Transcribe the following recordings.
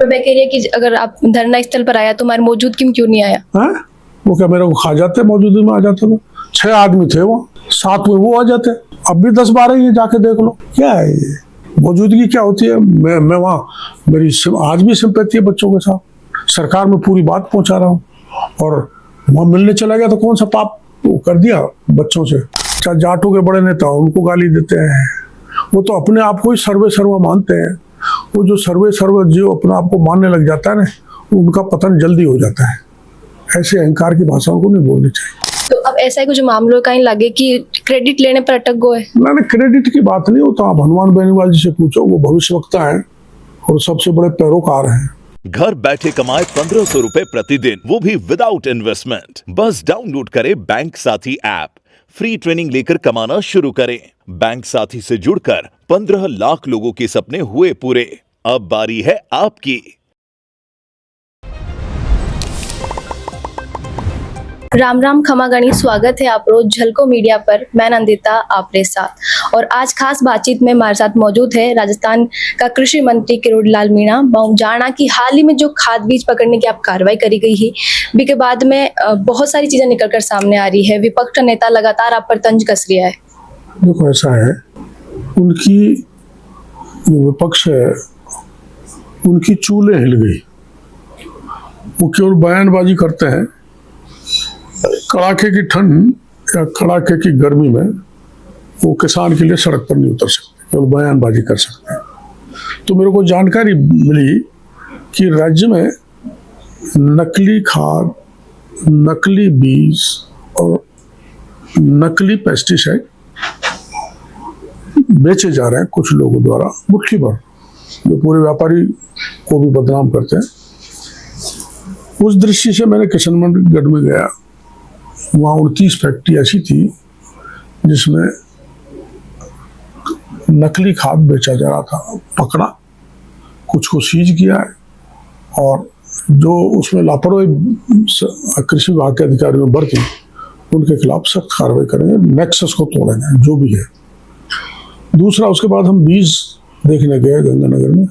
पर मैं कह रही है कि अगर आप धरना स्थल पर आया तो हमारे मौजूद क्यों नहीं आया? वो क्या मेरे को खा जाते, मौजूदगी में आ जाते? वो 6 आदमी थे, वो 7 में वो आ जाते। अब भी 10-12 ही जाके देख लो। क्या है ये मौजूदगी, क्या होती है? मैं वहाँ मेरी आज भी सिंपैथी है बच्चों के साथ। सरकार में पूरी बात पहुंचा रहा हूँ, और वहाँ मिलने चला गया तो कौन सा पाप कर दिया बच्चों से? चाहे जाटों के बड़े नेता उनको गाली देते हैं, वो तो अपने आप को ही सर्वे मानते हैं। वो जो सर्वे जो अपने आप को मानने लग जाता है ना, उनका पतन जल्दी हो जाता है। ऐसे अहंकार की भाषाओं को नहीं बोलनी चाहिए। तो अब ऐसा ही कुछ मामलों का ही लगे कि क्रेडिट लेने पर अटक गए? ना, क्रेडिट की बात नहीं होता। आप हनुमान बेनीवाल जी से पूछो, वो भविष्यवक्ता है और सबसे बड़े पैरोकार हैं। घर बैठे कमाए 1500 रुपए प्रतिदिन, वो भी विदाउट इन्वेस्टमेंट। बस डाउनलोड करें बैंक साथी ऐप, फ्री ट्रेनिंग लेकर कमाना शुरू करें। बैंक साथी से जुड़कर 15 लाख लोगों के सपने हुए पूरे। अब बारी है आपकी। राम राम खमा गणी, स्वागत है आप रोज झलको मीडिया पर। मैं नंदिता आपके साथ, और आज खास बातचीत में हमारे साथ मौजूद है राजस्थान का कृषि मंत्री किरोड़ीलाल मीणा। जाना कि हाल ही में जो खाद बीज पकड़ने की आप कार्रवाई करी गई है, भी के बाद में बहुत सारी चीजें निकलकर सामने आ रही है। विपक्ष का नेता लगातार आप पर तंज कस रहा है। देखो, ऐसा है, उनकी जो विपक्ष है उनकी चूल्हे हिल गई। वो केवल बयानबाजी करते हैं। कड़ाके की ठंड या कड़ाके की गर्मी में वो किसान के लिए सड़क पर नहीं उतर सकते, केवल बयानबाजी कर सकते हैं। तो मेरे को जानकारी मिली कि राज्य में नकली खाद, नकली बीज और नकली पेस्टिसाइड बेचे जा रहे हैं कुछ लोगों द्वारा, मुट्ठी भर, जो पूरे व्यापारी को भी बदनाम करते हैं। उस दृष्टि से मैंने किशनगढ़ में गया। वहाँ 29 फैक्ट्री ऐसी थी जिसमें नकली खाद बेचा जा रहा था। पकड़ा, कुछ को सीज किया है, और जो उसमें लापरवाही कृषि विभाग के अधिकारियों ने बरती, उनके खिलाफ सख्त कार्रवाई करेंगे, नेक्सस को तोड़ेंगे जो भी है। दूसरा, उसके बाद हम बीज देखने गए गंगानगर में,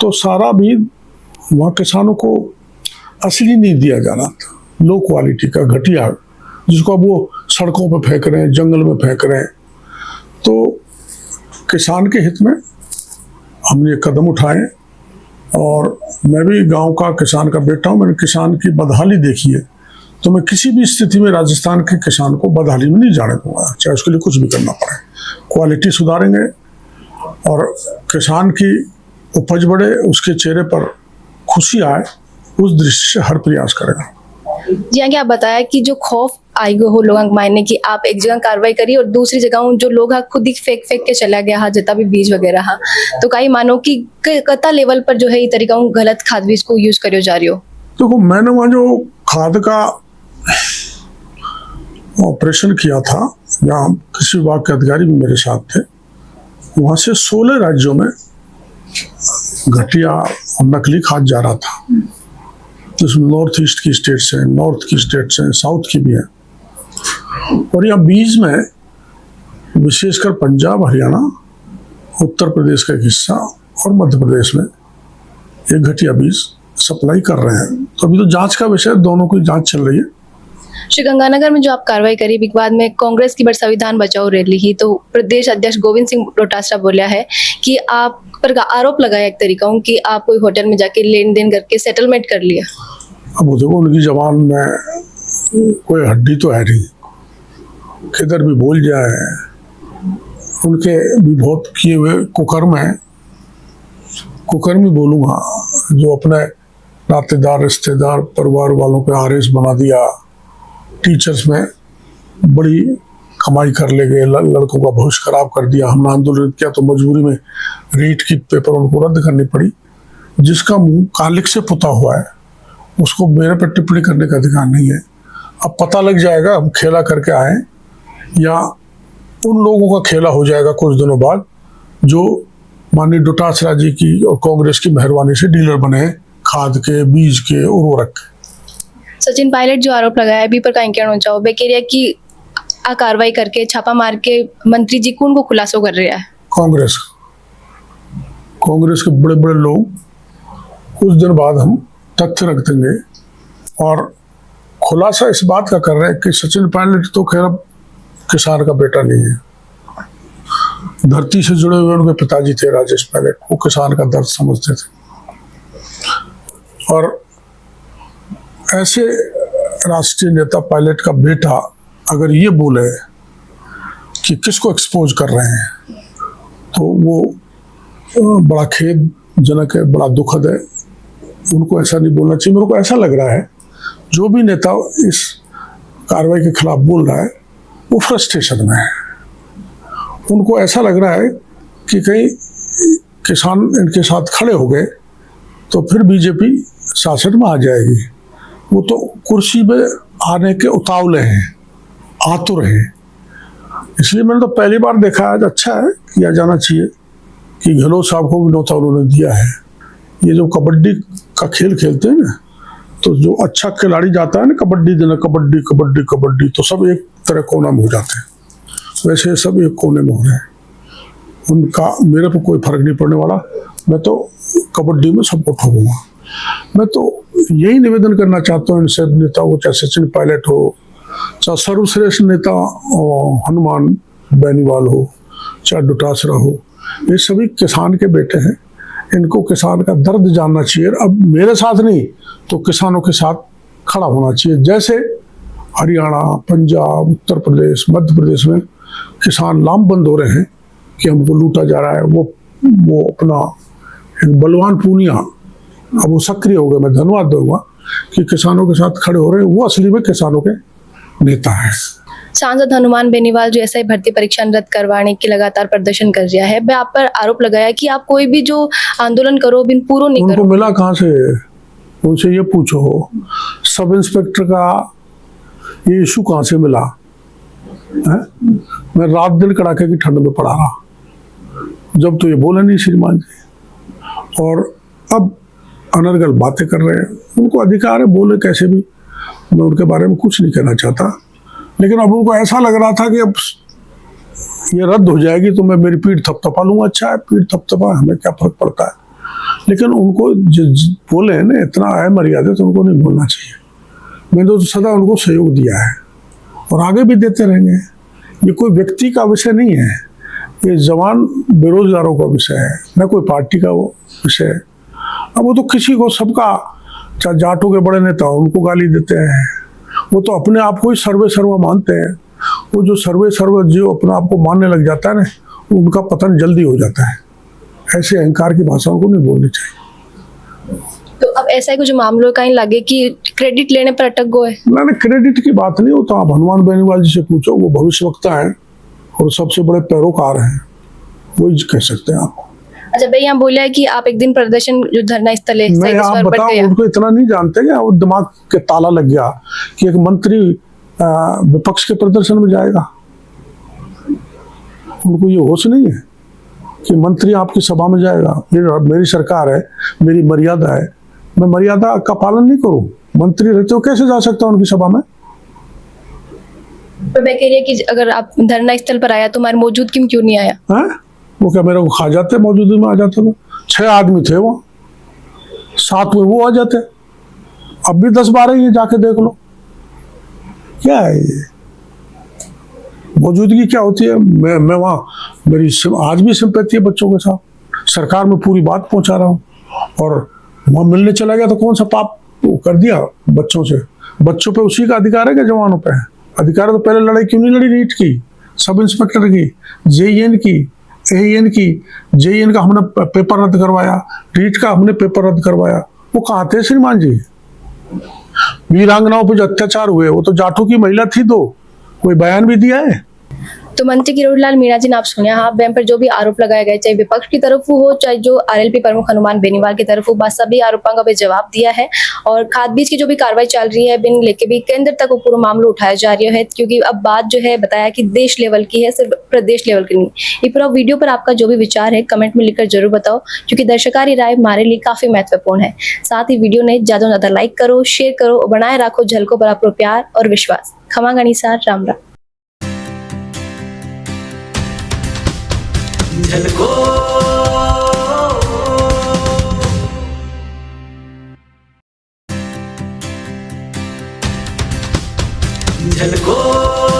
तो सारा बीज वहाँ किसानों को असली नहीं दिया जा रहा था, लो क्वालिटी का, घटिया, जिसको अब वो सड़कों पर फेंक रहे हैं, जंगल में फेंक रहे हैं। तो किसान के हित में हमने कदम उठाए, और मैं भी गांव का किसान का बेटा हूं। मैंने किसान की बदहाली देखी है, तो मैं किसी भी स्थिति में राजस्थान के किसान को बदहाली में नहीं जाने दूंगा, चाहे उसके लिए कुछ भी करना पड़े। क्वालिटी सुधारेंगे और किसान की उपज बढ़े, उसके चेहरे पर खुशी आए, उस दृष्टि से हर प्रयास करेगा। जी हाँ, क्या बताया कि जो खौफ आई हो लोगों मायने की आप एक जगह कार्रवाई करी और दूसरी जगह जो लोग खुद ही फेंक के चला गया हा, जितना भी बीज वगैरह हा, तो कई मानो कि कता लेवल पर जो है ये तरीका गलत खाद बीज को यूज करियो जा रही हो। देखो, मैंने वहाँ जो खाद का ऑपरेशन किया था, जहाँ कृषि विभाग के अधिकारी भी मेरे साथ थे, वहाँ से 16 राज्यों में घटिया और नकली खाद जा रहा था, जिसमें नॉर्थ ईस्ट की स्टेट्स हैं, नॉर्थ की स्टेट्स हैं, साउथ की भी हैं। और यहाँ बीज में विशेषकर पंजाब, हरियाणा, उत्तर प्रदेश का एक हिस्सा और मध्य प्रदेश में ये घटिया बीज सप्लाई कर रहे हैं। तो अभी तो जांच का विषय, दोनों की जांच चल रही है। श्री गंगानगर में जो आप कार्रवाई करी, के बाद में कांग्रेस की संविधान बचाओ रैली ही, तो प्रदेश अध्यक्ष गोविंद सिंह डोटासरा बोला है कि आप पर आरोप लगाया एक तरीका कि आप कोई होटल में जाके लेन देन करके सेटलमेंट कर लिया। अब वो देखो, उनकी जबान में कोई हड्डी तो है नहीं, किधर भी बोल जाए। उनके भी बहुत किए हुए कुकर्म है, कुकर्म ही बोलूँगा, जो अपने नातेदार, रिश्तेदार, परिवार वालों पे आरएस बना दिया, टीचर्स में बड़ी कमाई कर ले गए, लड़कों का भविष्य खराब कर दिया। हमने आंदोलन किया तो मजबूरी में रीट की पेपर उनको रद्द करनी पड़ी। जिसका मुंह कालिक से पुता हुआ है उसको मेरे पर टिप्पणी करने का अधिकार नहीं है। अब पता लग जाएगा, हम खेला करके आए या उन लोगों का खेला हो जाएगा कुछ दिनों बाद, जो माननीय डोटासरा जी की और कांग्रेस की मेहरबानी से डीलर बने हैं खाद के, बीज के, उर्वरक के। सचिन पायलट जो आरोप लगाया भी पर कहीं कहना चाहो बेकेरिया की कार्रवाई करके छापा मार के मंत्री जी कौन को खुलासो कर रहा है? कांग्रेस के बड़े बड़े लोग कुछ दिन बाद हम तथ्य रख देंगे। और खुलासा इस बात का कर रहे हैं कि सचिन पायलट तो खैर अब किसान का बेटा नहीं है। धरती से जुड़े हुए उनके पिताजी थे राजेश पायलट, वो किसान का दर्द समझते थे। और ऐसे राष्ट्रीय नेता पायलट का बेटा अगर ये बोले कि किसको एक्सपोज कर रहे हैं, तो वो बड़ा खेदजनक है, बड़ा दुखद है। उनको ऐसा नहीं बोलना चाहिए। मेरे को ऐसा लग रहा है जो भी नेता इस कार्रवाई के खिलाफ बोल रहा है वो फ्रस्ट्रेशन में है। उनको ऐसा लग रहा है कि कहीं किसान इनके साथ खड़े हो गए तो फिर बीजेपी शासन में आ जाएगी। वो तो कुर्सी पे आने के उतावले हैं, आतुर हैं। इसलिए मैंने तो पहली बार देखा है, अच्छा है, किया जाना चाहिए कि गहलोत साहब को भी न्योता उन्होंने दिया है। ये जो कबड्डी का खेल खेलते हैं ना, तो जो अच्छा खिलाड़ी जाता है ना कबड्डी देना, कबड्डी कबड्डी कबड्डी, तो सब एक तरह कोना में हो जाते हैं। वैसे सब एक कोने में हो रहे हैं। उनका मेरे पर कोई फर्क नहीं पड़ने वाला। मैं तो कबड्डी में सबको ठोकूंगा। मैं तो यही निवेदन करना चाहता हूँ इनसे नेताओं को, चाहे सचिन पायलट हो, चाहे सर्वश्रेष्ठ नेता हनुमान बेनीवाल हो, चाहे डोटासरा हो, ये सभी किसान के बेटे हैं। इनको किसान का दर्द जानना चाहिए। अब मेरे साथ नहीं तो किसानों के साथ खड़ा होना चाहिए। जैसे हरियाणा, पंजाब, उत्तर प्रदेश, मध्य प्रदेश में किसान लामबंद हो रहे हैं कि हमको लूटा जा रहा है। वो अपना एक बलवान पूनिया अब वो सक्रिय हो गए। मैं धन्यवाद दूंगा कि किसानों के साथ खड़े हो रहे हैं। वो असली में किसानों के नेता हैं। सांसद हनुमान बेनीवाल जो ऐसा ही भर्ती परीक्षा रद्द करवाने की लगातार प्रदर्शन कर रहा है, वह आप पर आरोप लगाया कि आप कोई भी जो आंदोलन करो बिन पूर्ण नहीं करो। उनको मिला कहाँ से? उनसे ये पूछो सब इंस्पेक्टर का ये इशू कहाँ से मिला है? मैं रात दिन कड़ाके की ठंड में पड़ा रहा, जब तो ये बोले नहीं श्रीमान जी। और अब अनर्गल बातें कर रहे हैं। उनको अधिकार है, बोले कैसे भी। मैं उनके बारे में कुछ नहीं कहना चाहता, लेकिन अब उनको ऐसा लग रहा था कि अब ये रद्द हो जाएगी तो मैं मेरी पीठ थपथपा लूंगा। अच्छा है, पीठ थपथपा, हमें क्या फर्क पड़ता है। लेकिन उनको बोले ना इतना है मर्यादा, तो उनको नहीं बोलना चाहिए। मैंने तो सदा उनको सहयोग दिया है और आगे भी देते रहेंगे। ये कोई व्यक्ति का विषय नहीं है, ये जवान बेरोजगारों का विषय है, न कोई पार्टी का वो विषय है। अब वो तो किसी को, सबका, चाहे जाटों के बड़े नेता उनको गाली देते हैं। वो तो अपने आप को ही सर्वे सर्व मानते हैं। वो जो सर्वे सर्व जो अपने आप को मानने लग जाता है ना, उनका पतन जल्दी हो जाता है। ऐसे अहंकार की भाषा उनको नहीं बोलनी चाहिए। तो अब ऐसा ही कुछ मामलों का ही लगे कि क्रेडिट लेने पर अटक गए। मैंने क्रेडिट की बात नहीं होता। आप हनुमान बेनीवाल जी से पूछो, वो भविष्यवक्ता है और सबसे बड़े पैरोकार हैं, वही कह सकते हैं आप। अच्छा भाई, यहाँ बोला है कि आप एक दिन प्रदर्शन जो धरना स्थल है मैं आप बताओ, उनको इतना नहीं जानते क्या? वो दिमाग के ताला लग गया कि एक मंत्री विपक्ष के प्रदर्शन में जाएगा। उनको ये होश नहीं है कि मंत्री आपकी सभा में जाएगा। मेरी सरकार है, मेरी मर्यादा है, मैं मर्यादा का पालन नहीं करूं? मंत्री रहते हो कैसे जा सकता हूं उनकी सभा में? तो मैं कह रही है कि अगर आप धरना स्थल पर आया तो हमारे मौजूद क्यों नहीं आया है? वो क्या मेरे को खा जाते? मौजूदगी में आ जाते। वो 6 आदमी थे, वो 7 में वो आ जाते। अब भी 10-12 ही जाके देख लो। क्या है ये मौजूदगी? क्या होती है? मैं वहाँ, मेरी आज भी सिंपैथी है बच्चों के साथ। सरकार में पूरी बात पहुंचा रहा हूँ और वहाँ मिलने चला गया तो कौन सा पाप वो कर दिया बच्चों से? बच्चों पे उसी का अधिकार है कि जवानों पे है? अधिकार तो पहले लड़ाई क्यों नहीं लड़ी? नीट की, सब इंस्पेक्टर की, जेईएन की, एईएन की। जेईएन का हमने पेपर रद्द करवाया, नीट का हमने पेपर रद्द करवाया। वो कहाँ थे श्रीमान जी? वीरांगनाओं पर जो अत्याचार हुए वो तो जाटों की महिला थी, तो कोई बयान भी दिया है? तो मंत्री किरोड़ीलाल मीणा जी ने आप सुनिया, हाँ, वह पर जो भी आरोप लगाए गए, चाहे विपक्ष की तरफ हो चाहे जो आरएलपी प्रमुख हनुमान बेनीवाल की तरफ हो, बस सभी आरोपों का भी जवाब दिया है। और खाद बीज की जो भी कार्रवाई चल रही है, बिन लेके भी केंद्र तक वो पूरा मामला उठाया जा रहा है, क्योंकि अब बात जो है बताया कि देश लेवल की है, सिर्फ प्रदेश लेवल की नहीं। ये पूरा वीडियो पर आपका जो भी विचार है कमेंट में लिखकर जरूर बताओ, क्योंकि दर्शकारी राय हमारे लिए काफी महत्वपूर्ण है। साथ ही वीडियो ने ज्यादा से ज्यादा लाइक करो, शेयर करो और बनाए रखो झलकों पर आपको प्यार और विश्वास। खमा गणिसा, राम राम। झलको झलको